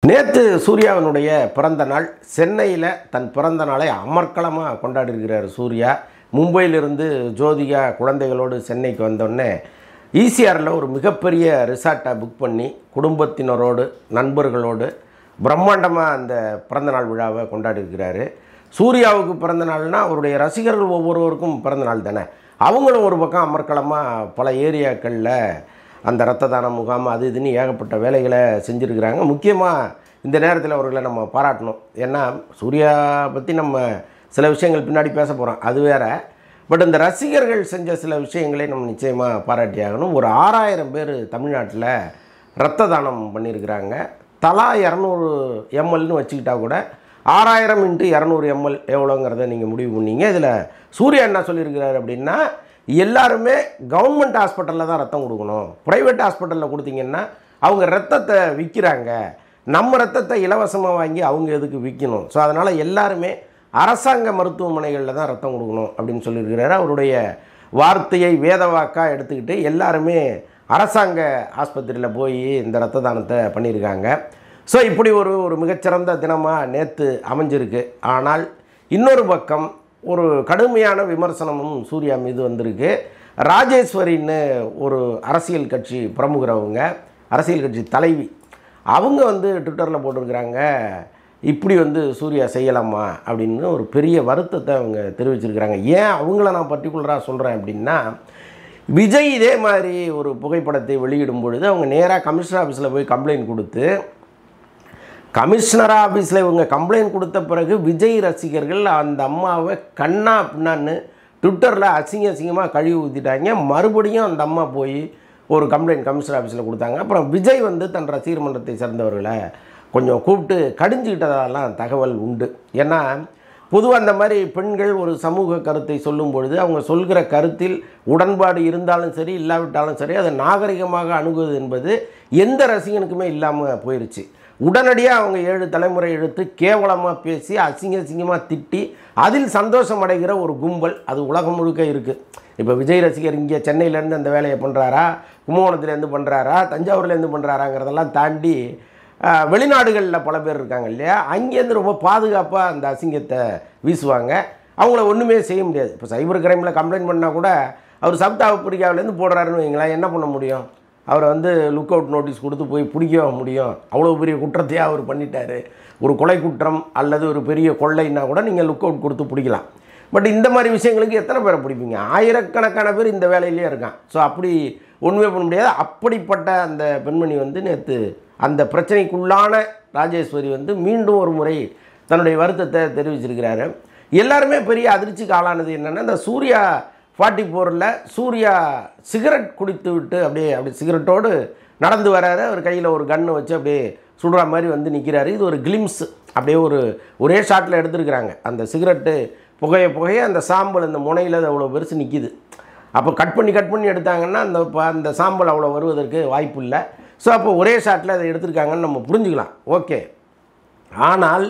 நேற்று சூர்யாவினுடைய பிறந்த நாள். சென்னையில் தன் பிறந்த நாளை அமர்க்களமாக கொண்டாடிருக்கிறார் சூர்யா. மும்பையிலிருந்து ஜோதிகா குழந்தைகளோடு சென்னைக்கு வந்தோடனே ஈசிஆரில் ஒரு மிகப்பெரிய ரிசார்ட்டை புக் பண்ணி குடும்பத்தினரோடு நண்பர்களோடு பிரம்மாண்டமாக அந்த பிறந்தநாள் விழாவை கொண்டாடிருக்கிறாரு. சூர்யாவுக்கு பிறந்த நாள்னால் அவருடைய ரசிகர்கள் ஒவ்வொருவருக்கும் பிறந்த நாள் தானே. அவங்களும் ஒரு பக்கம் அமர்க்களமாக பல ஏரியாக்களில் அந்த இரத்த தான முகாம் அது இதுன்னு ஏகப்பட்ட வேலைகளை செஞ்சுருக்கிறாங்க. முக்கியமாக இந்த நேரத்தில் அவர்களை நம்ம பாராட்டணும். ஏன்னா சூர்யா பற்றி நம்ம சில விஷயங்கள் பின்னாடி பேச போகிறோம், அது வேறு. பட் இந்த ரசிகர்கள் செஞ்ச சில விஷயங்களை நம்ம நிச்சயமாக பாராட்டி ஆகணும். ஒரு 6000 பேர் தமிழ்நாட்டில் இரத்த தானம் பண்ணியிருக்கிறாங்க. தலா 200 mlன்னு வச்சுக்கிட்டா கூட 6000 × 200 ml எவ்வளோங்கிறத நீங்கள் முடிவு பண்ணீங்க. இதில் சூர்யா என்ன சொல்லியிருக்கிறார் அப்படின்னா, எல்லாருமே கவர்மெண்ட் ஹாஸ்பிட்டலில் தான் ரத்தம் கொடுக்கணும். ப்ரைவேட் ஹாஸ்பிட்டலில் கொடுத்தீங்கன்னா அவங்க ரத்தத்தை விற்கிறாங்க, நம்ம ரத்தத்தை இலவசமாக வாங்கி அவங்க எதுக்கு விற்கணும்? ஸோ அதனால் எல்லாருமே அரசாங்க மருத்துவமனைகளில் தான் ரத்தம் கொடுக்கணும் அப்படின்னு சொல்லியிருக்கிறாரு. அவருடைய வார்த்தையை வேதவாக்காக எடுத்துக்கிட்டு எல்லாருமே அரசாங்க ஆஸ்பத்திரியில் போய் இந்த இரத்த தானத்தை பண்ணியிருக்காங்க. ஸோ இப்படி ஒரு மிகச்சிறந்த தினமாக நேற்று அமைஞ்சிருக்கு. ஆனால் இன்னொரு பக்கம் ஒரு கடுமையான விமர்சனமும் சூர்யா மீது வந்திருக்கு. ராஜேஸ்வரின்னு ஒரு அரசியல் கட்சி பிரமுகரவங்க, அரசியல் கட்சி தலைவி, அவங்க ட்விட்டரில் போட்டிருக்கிறாங்க, இப்படி சூர்யா செய்யலாமா அப்படின்னு ஒரு பெரிய வருத்தத்தை அவங்க தெரிவிச்சிருக்கிறாங்க. ஏன் அவங்கள நான் பர்டிகுலராக சொல்கிறேன் அப்படின்னா, விஜய் இதே மாதிரி ஒரு புகைப்படத்தை வெளியிடும் பொழுது அவங்க நேராக கமிஷனர் ஆஃபீஸில் போய் கம்ப்ளைண்ட் கொடுத்து, கமிஷனர் ஆஃபீஸில் இவங்க கம்ப்ளைண்ட் கொடுத்த பிறகு விஜய் ரசிகர்கள் அந்த அம்மாவை கண்ணா பின்னான்னு ட்விட்டரில் அசிங்கமாக கழுவி ஊற்றிட்டாங்க. மறுபடியும் அந்த அம்மா போய் ஒரு கம்ப்ளைண்ட் கமிஷனர் ஆஃபீஸில் கொடுத்தாங்க. அப்புறம் விஜய் தன் ரசிகர் மன்றத்தை சேர்ந்தவர்களை கொஞ்சம் கூப்பிட்டு கடிஞ்சிக்கிட்டதெல்லாம் தகவல் உண்டு. ஏன்னா பொதுவாக அந்த மாதிரி பெண்கள் ஒரு சமூக கருத்தை சொல்லும் பொழுது அவங்க சொல்கிற கருத்தில் உடன்பாடு இருந்தாலும் சரி இல்லாவிட்டாலும் சரி அதை நாகரிகமாக அணுகுவது என்பது எந்த ரசிகனுக்குமே இல்லாமல் போயிடுச்சு. உடனடியாக அவங்க 7 தலைமுறை எடுத்து கேவலமாக பேசி அசிங்கமாக திட்டி அதில் சந்தோஷம் அடைகிற ஒரு கும்பல் அது உலகம் முழுக்க இருக்குது. இப்போ விஜய் ரசிகர் இங்கே சென்னையிலேருந்து அந்த வேலையை பண்ணுறாரா, கும்பகோணத்துலேருந்து பண்ணுறாரா, தஞ்சாவூர்லேருந்து பண்ணுறாராங்கிறதெல்லாம் தாண்டி வெளிநாடுகளில் பல பேர் இருக்காங்க இல்லையா, அங்கேருந்து ரொம்ப பாதுகாப்பாக அந்த அசிங்கத்தை வீசுவாங்க. அவங்கள ஒன்றுமே செய்ய முடியாது. இப்போ சைபர் கிரைமில் கம்ப்ளைண்ட் பண்ணால் கூட அவர் சவுத் ஆப்பிரிக்காவிலேருந்து போடுறாருன்னு வைங்களேன், என்ன பண்ண முடியும்? அவரை லுக் அவுட் நோட்டீஸ் கொடுத்து போய் பிடிக்க முடியும்? அவ்வளோ பெரிய குற்றத்தையே அவர் பண்ணிட்டார். ஒரு கொலை குற்றம் அல்லது ஒரு பெரிய கொள்ளைன்னா கூட நீங்கள் லுக் அவுட் கொடுத்து பிடிக்கலாம். பட் இந்த மாதிரி விஷயங்களுக்கு எத்தனை பேரை பிடிப்பீங்க? ஆயிரக்கணக்கான பேர் இந்த வேலையிலேயே இருக்கான். ஸோ அப்படி ஒன்றுமே பண்ண முடியாது. அப்படிப்பட்ட அந்த பெண்மணி நேற்று அந்த பிரச்சனைக்குள்ளான ராஜேஸ்வரி மீண்டும் ஒரு முறை தன்னுடைய வருத்தத்தை தெரிவிச்சிருக்கிறாரு. எல்லாருமே பெரிய அதிர்ச்சிக்கு ஆளானது என்னென்னா, இந்த சூர்யா 44ல் சூர்யா சிகரெட் குடித்து விட்டு அப்படியே சிகரெட்டோடு நடந்து வராரு. அவர் கையில் ஒரு கன்று வச்சு அப்படியே சுடுற மாதிரி நிற்கிறாரு. இது ஒரு கிளிம்ஸ், அப்படியே ஒரே ஷாட்டில் எடுத்துருக்குறாங்க. அந்த சிகரெட்டு புகைய அந்த சாம்பல் அந்த முனையில் அது அவ்வளோ பெருசு நிற்கிது. அப்போ கட் பண்ணி எடுத்தாங்கன்னா அந்த சாம்பல் அவ்வளோ வருவதற்கு வாய்ப்பு இல்லை. ஸோ அப்போ ஒரே ஷாட்டில் அதை எடுத்திருக்காங்கன்னு நம்ம புரிஞ்சுக்கலாம். ஓகே, ஆனால்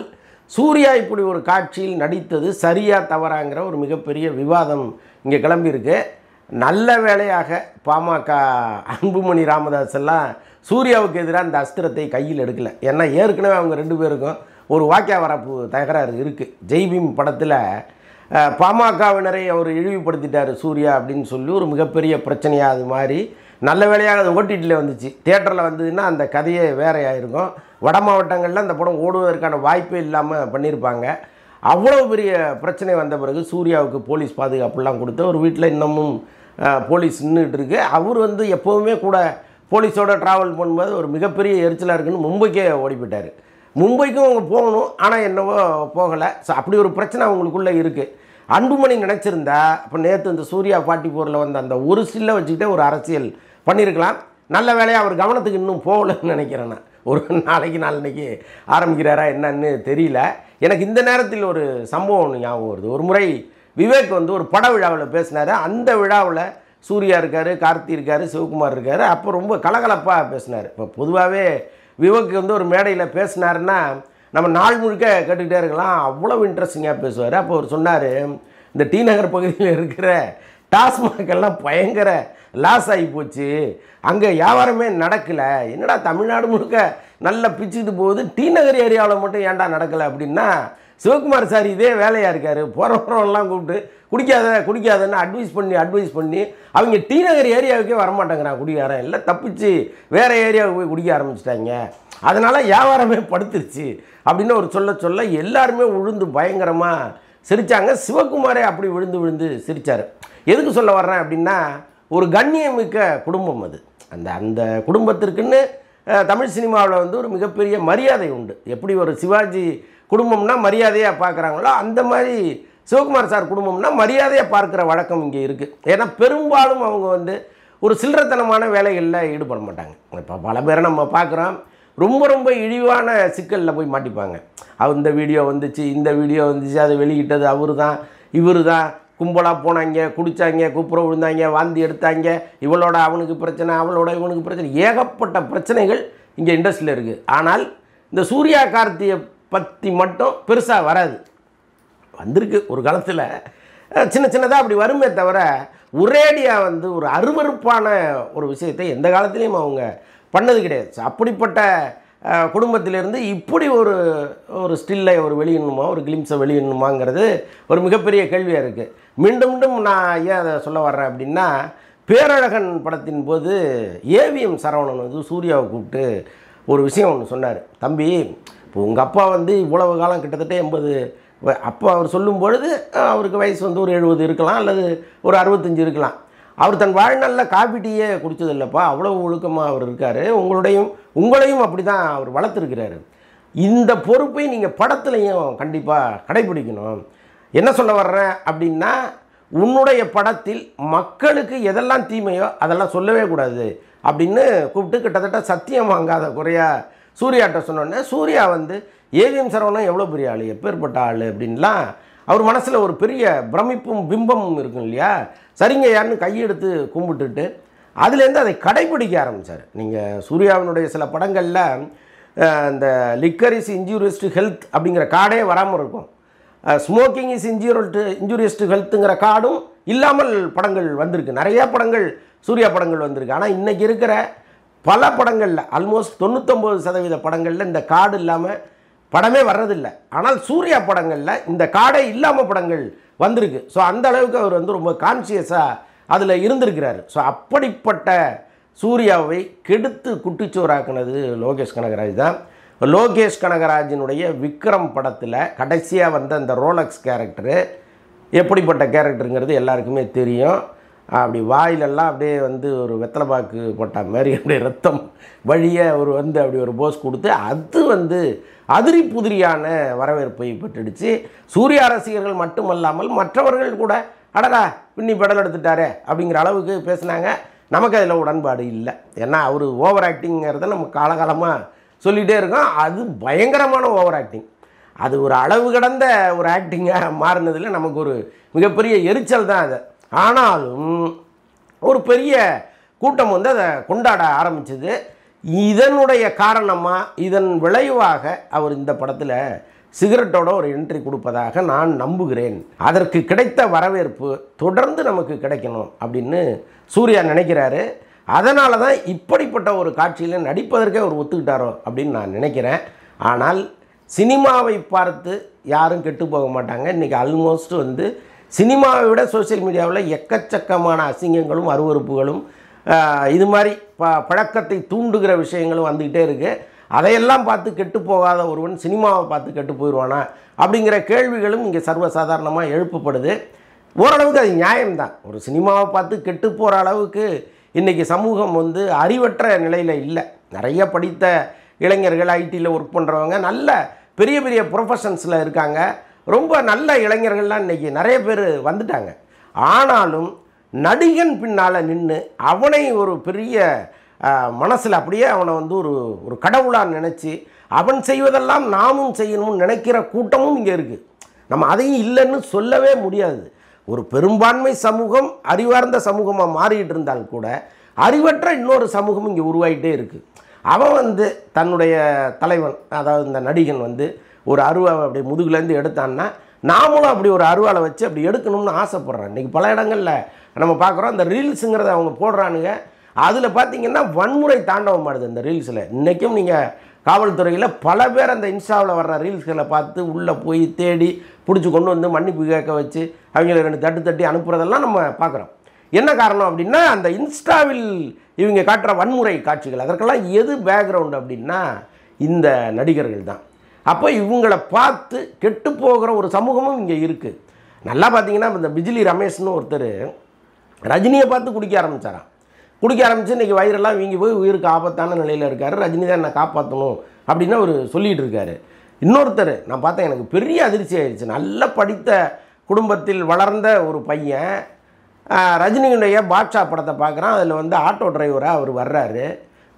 சூர்யா இப்படி ஒரு காட்சியில் நடித்தது சரியா தவறாங்கிற ஒரு மிகப்பெரிய விவாதம் இங்கே கிளம்பியிருக்கு. நல்ல வேளையாக பாமக அன்புமணி ராமதாஸ் எல்லாம் சூர்யாவுக்கு எதிராக அந்த அஸ்திரத்தை கையில் எடுக்கலை. ஏன்னா ஏற்கனவே அவங்க 2 பேருக்கும் ஒரு வாக்கிய வரப்பு தகராறு இருக்குது. ஜெய்பீம் படத்தில் பாமகவினரை அவர் இழிவுபடுத்திட்டார் சூர்யா அப்படின்னு சொல்லி ஒரு மிகப்பெரிய பிரச்சனையாக அது மாதிரி. நல்ல வேளையாக அது ஓடிடியில் வந்துச்சு. தியேட்டரில் வந்ததுன்னா அந்த கதையே வேறையாயிருக்கும். வட மாவட்டங்களில் அந்த படம் ஓடுவதற்கான வாய்ப்பே இல்லாமல் பண்ணியிருப்பாங்க. அவ்வளோ பெரிய பிரச்சனை வந்த பிறகு சூர்யாவுக்கு போலீஸ் பாதுகாப்புலாம் கொடுத்து ஒரு வீட்டில் இன்னமும் போலீஸ் நின்றுட்டு இருக்குது. அவர் எப்போவுமே கூட போலீஸோடு ட்ராவல் பண்ணும்போது ஒரு மிகப்பெரிய எரிச்சலாக இருக்குன்னு மும்பைக்கே ஓடி போயிட்டார். மும்பைக்கும் அவங்க போகணும், ஆனால் என்னவோ போகலை. ஸோ அப்படி ஒரு பிரச்சனை அவங்களுக்குள்ளே இருக்குது. அன்புமணி நினச்சிருந்தா இப்போ நேற்று இந்த சூர்யா 44ல் அந்த ஒரு ஸ்டில்லை வச்சுக்கிட்டே ஒரு அரசியல் பண்ணியிருக்கலாம். நல்ல வேலையாக அவர் கவனத்துக்கு இன்னும் போகலன்னு நினைக்கிறேன் நான். ஒரு நாளைக்கு ஆரம்பிக்கிறாரா என்னன்னு தெரியல. எனக்கு இந்த நேரத்தில் ஒரு சம்பவம் ஒன்று ஞாபகம் வருது. ஒரு முறை விவேக் ஒரு பட விழாவில் பேசினார். அந்த விழாவில் சூர்யா இருக்கார், கார்த்தி இருக்கார், சிவகுமார் இருக்கார். அப்போ ரொம்ப கலகலப்பாக பேசினார். இப்போ பொதுவாகவே விவேக் ஒரு மேடையில் பேசினாருன்னா நம்ம நாள் முழுக்க கேட்டுக்கிட்டே இருக்கலாம், அவ்வளோ இன்ட்ரெஸ்டிங்காக பேசுவார். அப்போ அவர் சொன்னார், இந்த டி நகர் பகுதியில் இருக்கிற டாஸ்மாக் எல்லாம் பயங்கர லாஸ் ஆகி போச்சு, அங்கே வியாபாரமே நடக்கலை, என்னடா தமிழ்நாடு முழுக்க நல்லா பிச்சுக்கிட்டு போகுது, டி நகர் ஏரியாவில் மட்டும் ஏன்டா நடக்கலை அப்படின்னா, சிவகுமார் சார் இதே வேலையாக இருக்கார். போகிறவரெல்லாம் கூப்பிட்டு குடிக்காதன்னு அட்வைஸ் பண்ணி அவங்க டி நகர் ஏரியாவுக்கே வரமாட்டேங்கிறான் குடிக்காரன், எல்லாம் தப்பிச்சு வேறு ஏரியாவுக்கு போய் குடிக்க ஆரம்பிச்சிட்டாங்க, அதனால் வியாபாரமே படுத்துருச்சு அப்படின்னு ஒரு சொல்ல எல்லாருமே விழுந்து பயங்கரமாக சிரித்தாங்க. சிவகுமாரே அப்படி விழுந்து சிரித்தார். எதுக்கு சொல்ல வர்றேன் அப்படின்னா, ஒரு கண்ணியமிக்க குடும்பம் அது. அந்த குடும்பத்திற்குன்னு தமிழ் சினிமாவில் வந்து ஒரு மிகப்பெரிய மரியாதை உண்டு. எப்படி ஒரு சிவாஜி குடும்பம்னா மரியாதையாக பார்க்குறாங்களோ அந்த மாதிரி சிவகுமார் சார் குடும்பம்னா மரியாதையாக பார்க்குற வழக்கம் இங்கே இருக்குது. ஏன்னா பெரும்பாலும் அவங்க வந்து ஒரு சில்லறத்தனமான வேலைகளில் ஈடுபட மாட்டாங்க. இப்போ பல பேரை நம்ம பார்க்குறோம், ரொம்ப இழிவான சிக்கலில் போய் மாட்டிப்பாங்க. இந்த வீடியோ வந்துச்சு, அதை வெளியிட்டது அவர் தான், இவர் தான், கும்பலாக போனாங்க, குடித்தாங்க, குப்புற விழுந்தாங்க, வாந்தி எடுத்தாங்க, இவளோட அவனுக்கு பிரச்சனை, அவளோட இவனுக்கு பிரச்சனை, ஏகப்பட்ட பிரச்சனைகள் இங்கே இண்டஸ்ட்ரியில் இருக்குது. ஆனால் இந்த சூர்யா கார்த்தியை பற்றி மட்டும் பெருசாக வராது. வந்திருக்கு ஒரு காலத்தில், சின்னதாக அப்படி வருமே தவிர ஒரேடியாக வந்து ஒரு அருவருப்பான ஒரு விஷயத்தை எந்த காலத்துலேயும் அவங்க பண்ணது கிடையாது. அப்படிப்பட்ட குடும்பத்திலேருந்து இப்படி ஒரு ஸ்டில்லை வெளியிடணுமா, ஒரு கிளிம்ஸை வெளியிடணுமாங்கிறது ஒரு மிகப்பெரிய கேள்வியாக இருக்குது. மீண்டும் நான் ஏன் அதை சொல்ல வர்றேன் அப்படின்னா, பேரழகன் படத்தின் போது ஏவிஎம் சரவணன் வந்து சூர்யாவை கூப்பிட்டு ஒரு விஷயம் ஒன்று சொன்னார். தம்பி, இப்போ உங்கள் அப்பா வந்து இவ்வளவு காலம் கிட்டத்தட்ட 80, அப்போ அவர் சொல்லும் பொழுது அவருக்கு வயசு வந்து ஒரு 70 இருக்கலாம், அல்லது ஒரு 65 இருக்கலாம். அவர் தன் வாழ்நாளில் காபி டீயே குடித்ததில்லப்பா, அவ்வளோ ஒழுக்கமாக அவர் இருக்கார். உங்களையும் அப்படி தான் அவர் வளர்த்துருக்கிறாரு. இந்த பொறுப்பை நீங்கள் படத்துலையும் கண்டிப்பாக கடைபிடிக்கணும். என்ன சொல்ல வர்றேன் அப்படின்னா, உன்னுடைய படத்தில் மக்களுக்கு எதெல்லாம் தீமையோ அதெல்லாம் சொல்லவே கூடாது அப்படின்னு கூப்பிட்டு கிட்டத்தட்ட சத்தியம் வாங்காத குறையாக சூர்யாட்ட சொன்னோன்னே, சூர்யா வந்து ஏவிஎம் சரவணன் எவ்வளோ பெரிய ஆள், எப்பேற்பட்ட ஆள் அப்படின்லாம் அவர் மனசில் ஒரு பெரிய பிரமிப்பும் பிம்பமும் இருக்கும் இல்லையா. சரிங்க யாருன்னு கையெடுத்து கும்பிட்டுட்டு அதுலேருந்து அதை கடைபிடிக்க ஆரம்பித்தார். நீங்கள் சூர்யாவினுடைய சில படங்களில் இந்த liquor is injurious to health அப்படிங்கிற கார்டே வராமல் இருக்கும், ஸ்மோக்கிங் இஸ் இன்ஜூரியஸ் டு ஹெல்த்துங்கிற கார்டும் இல்லாமல் படங்கள் வந்திருக்கு. நிறையா படங்கள் சூர்யா படங்கள் வந்திருக்கு. ஆனால் இன்றைக்கி இருக்கிற பல படங்களில் ஆல்மோஸ்ட் 99% படங்களில் இந்த கார்டு இல்லாமல் படமே வர்றதில்லை. ஆனால் சூர்யா படங்களில் இந்த கார்டே இல்லாமல் படங்கள் வந்திருக்கு. ஸோ அந்த அளவுக்கு அவர் வந்து ரொம்ப கான்சியஸாக அதில் இருந்திருக்கிறார். ஸோ அப்படிப்பட்ட சூர்யாவை கெடுத்து குட்டிச்சோறாக்குனது லோகேஷ் கனகராஜ் தான். லோகேஷ் கனகராஜினுடைய விக்ரம் படத்தில் கடைசியாக வந்த அந்த ரோலக்ஸ் கேரக்டரு எப்படிப்பட்ட கேரக்டருங்கிறது எல்லாருக்குமே தெரியும். அப்படி வாயிலெல்லாம் அப்படியே வந்து ஒரு வெத்தலை பாக்கு போட்ட மாதிரி அப்படியே ரத்தம் வழிய ஒரு வந்து அப்படி ஒரு போஸ் கொடுத்து அது வந்து அதிரி புதிரியான வரவேற்பை பெற்றுடுச்சு. சூர்யா ரசிகர்கள் மட்டுமல்லாமல் மற்றவர்கள் கூட அடடா பின்னி பெடல் எடுத்துட்டாரே அப்படிங்கிற அளவுக்கு பேசினாங்க. நமக்கு அதில் உடன்பாடு இல்லை. ஏன்னா அவர் ஓவர் ஆக்டிங்கிறத நம்ம காலகாலமாக சொல்லிகிட்டே இருக்கோம். அது பயங்கரமான ஓவர் ஆக்டிங். அது ஒரு அளவு கடந்த ஒரு ஆக்டிங்காக மாறினதில் நமக்கு ஒரு மிகப்பெரிய எரிச்சல் தான் அது. ஆனாலும் ஒரு பெரிய கூட்டம் வந்து அதை கொண்டாட ஆரம்பிச்சது. இதனுடைய காரணமாக, இதன் விளைவாக அவர் இந்த படத்தில் சிகரெட்டோட ஒரு என்ட்ரி கொடுப்பதாக நான் நம்புகிறேன். அதற்கு கிடைத்த வரவேற்பு தொடர்ந்து நமக்கு கிடைக்கணும் அப்படின்னு சூர்யா நினைக்கிறாரு. அதனால தான் இப்படிப்பட்ட ஒரு காட்சியில் நடிப்பதற்கே அவர் ஒத்துக்கிட்டாரோ அப்படின்னு நான் நினைக்கிறேன். ஆனால் சினிமாவை பார்த்து யாரும் கெட்டு போக மாட்டாங்க. இன்றைக்கி ஆல்மோஸ்ட் வந்து சினிமாவை விட சோசியல் மீடியாவில் எக்கச்சக்கமான அசிங்கங்களும் அருவருப்புகளும் இது மாதிரி பழக்கத்தை தூண்டுகிற விஷயங்களும் வந்துக்கிட்டே இருக்குது. அதையெல்லாம் பார்த்து கெட்டு போகாத ஒருவன் சினிமாவை பார்த்து கெட்டு போயிடுவானா அப்படிங்கிற கேள்விகளும் இங்கே சர்வசாதாரணமாக எழுப்பப்படுது. ஓரளவுக்கு அது நியாயம்தான். ஒரு சினிமாவை பார்த்து கெட்டு போகிற அளவுக்கு இன்றைக்கி சமூகம் வந்து அறிவற்ற நிலையில் இல்லை. நிறைய படித்த இளைஞர்கள், ஐடியில் ஒர்க் பண்ணுறவங்க, நல்ல பெரிய பெரிய ப்ரொஃபஷன்ஸில் இருக்காங்க. ரொம்ப நல்ல இளைஞர்கள்லாம் இன்றைக்கி நிறைய பேர் வந்துட்டாங்க. ஆனாலும் நடிகன் பின்னால் நின்று அவனை ஒரு பெரிய மனசில் அப்படியே அவனை வந்து ஒரு கடவுளாக நினச்சி அவன் செய்வதெல்லாம் நாமும் செய்யணும்னு நினைக்கிற கூட்டமும் இங்கே இருக்குது. நம்ம அதையும் இல்லைன்னு சொல்லவே முடியாது. ஒரு பெரும்பான்மை சமூகம் அறிவார்ந்த சமூகமாக மாறிட்டு இருந்தால் கூட அறிவற்ற இன்னொரு சமூகம் இங்கே உருவாகிட்டே இருக்குது. அவன் வந்து தன்னுடைய தலைவன், அதாவது இந்த நடிகன் வந்து ஒரு அருவாவை அப்படி முதுகுலேருந்து எடுத்தான்னா நாமளும் அப்படி ஒரு அருவாலை வச்சு அப்படி எடுக்கணும்னு ஆசைப்பட்றேன். இன்றைக்கி பல இடங்களில் நம்ம பார்க்குறோம். அந்த ரீல்ஸுங்கிறத அவங்க போடுறானுங்க. அதில் பார்த்தீங்கன்னா வன்முறை தாண்டவம் ஆடுது அந்த ரீல்ஸில். இன்றைக்கும் நீங்கள் காவல்துறையில் பல பேர் அந்த இன்ஸ்டாவில் வர்ற ரீல்ஸ்களை பார்த்து உள்ளே போய் தேடி பிடிச்சி கொண்டு வந்து மன்னிப்பு கேட்க வச்சு அவங்கள 2 தட்டு தட்டி அனுப்புகிறதெல்லாம் நம்ம பார்க்குறோம். என்ன காரணம் அப்படின்னா, அந்த இன்ஸ்டாவில் இவங்க காட்டுற வன்முறை காட்சிகள், அதற்கெல்லாம் எது பேக்ரவுண்டு அப்படின்னா இந்த நடிகர்கள் தான். அப்போ இவங்களை பார்த்து கெட்டு போகிற ஒரு சமூகமும் இங்கே இருக்குது. நல்லா பார்த்தீங்கன்னா இந்த பிஜிலி ரமேஷ்னு ஒருத்தர் ரஜினியை பார்த்து குடிக்க ஆரம்பித்தாராம். குடிக்க ஆரம்பித்து இன்றைக்கி வயிறெல்லாம் வீங்கி போய் உயிருக்கு ஆபத்தான நிலையில் இருக்கார். ரஜினி தான் என்னை காப்பாற்றணும் அப்படின்னு அவர் சொல்லிகிட்டு இருக்காரு. இன்னொருத்தர் நான் பார்த்தேன், எனக்கு பெரிய அதிர்ச்சி ஆயிடுச்சு. நல்ல படித்த குடும்பத்தில் வளர்ந்த ஒரு பையன் ரஜினியுடைய பாட்ஷா படத்தை பார்க்குறான். அதில் வந்து ஆட்டோ டிரைவராக அவர் வர்றாரு.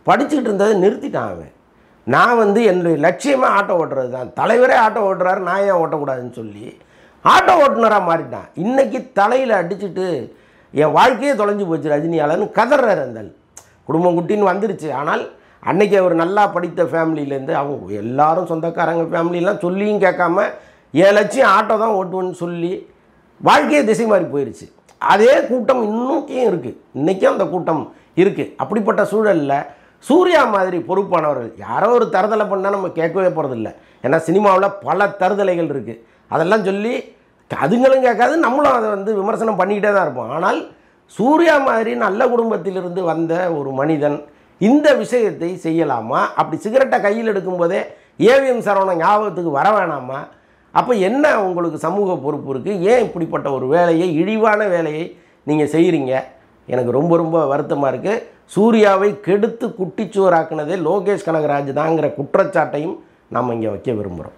படிச்சுக்கிட்டு இருந்ததை நிறுத்திட்டான் அவன். நான் என்னுடைய லட்சியமாக ஆட்டோ ஓட்டுறது தான், தலைவரே ஆட்டோ ஓட்டுறாரு, நான் ஏன் ஓட்டக்கூடாதுன்னு சொல்லி ஆட்டோ ஓட்டுநராக மாறிட்டான். இன்றைக்கி தலையில் அடிச்சுட்டு என் வாழ்க்கையே தொலைஞ்சு போச்சு ரஜினியாலன்னு கதறாரு. அந்த குடும்பம் குட்டின்னு வந்துருச்சு. ஆனால் அன்றைக்கி அவர் நல்லா படித்த ஃபேமிலியிலேருந்து அவங்க எல்லாரும் சொந்தக்காரங்க ஃபேமிலியெலாம் சொல்லியும் கேட்காம என் லட்சியம் ஆட்டோ தான் ஓட்டுவேன்னு சொல்லி வாழ்க்கையே திசை மாறி போயிடுச்சு. அதே கூட்டம் இன்னும் இருக்குது, இன்றைக்கும் அந்த கூட்டம் இருக்குது. அப்படிப்பட்ட சூழலில் சூர்யா மாதிரி பொறுப்பானவர்கள் யாரோ ஒரு தருதலை பண்ணால் நம்ம கேட்கவே போகிறதில்ல. ஏன்னா சினிமாவில் பல தருதலைகள் இருக்குது. அதெல்லாம் சொல்லி அதுங்களும் கேட்காது, நம்மளும் அதை விமர்சனம் பண்ணிக்கிட்டே தான் இருப்போம். ஆனால் சூர்யா மாதிரி நல்ல குடும்பத்திலிருந்து வந்த ஒரு மனிதன் இந்த விஷயத்தை செய்யலாமா? அப்படி சிகரெட்டை கையில் எடுக்கும்போதே ஏவிஎம் சரவணன் ஞாபகத்துக்கு வர வேணாமா? அப்போ என்ன உங்களுக்கு சமூக பொறுப்பு இருக்குது? ஏன் இப்படிப்பட்ட ஒரு வேலையை, இழிவான வேலையை நீங்கள் செய்கிறீங்க? எனக்கு ரொம்ப ரொம்ப வருத்தமாக இருக்குது. சூர்யாவை கெடுத்து குட்டிச்சுவராக்குனதே லோகேஷ் கனகராஜ் தாங்கிற குற்றச்சாட்டையும் நாம் இங்கே வைக்க விரும்புகிறோம்.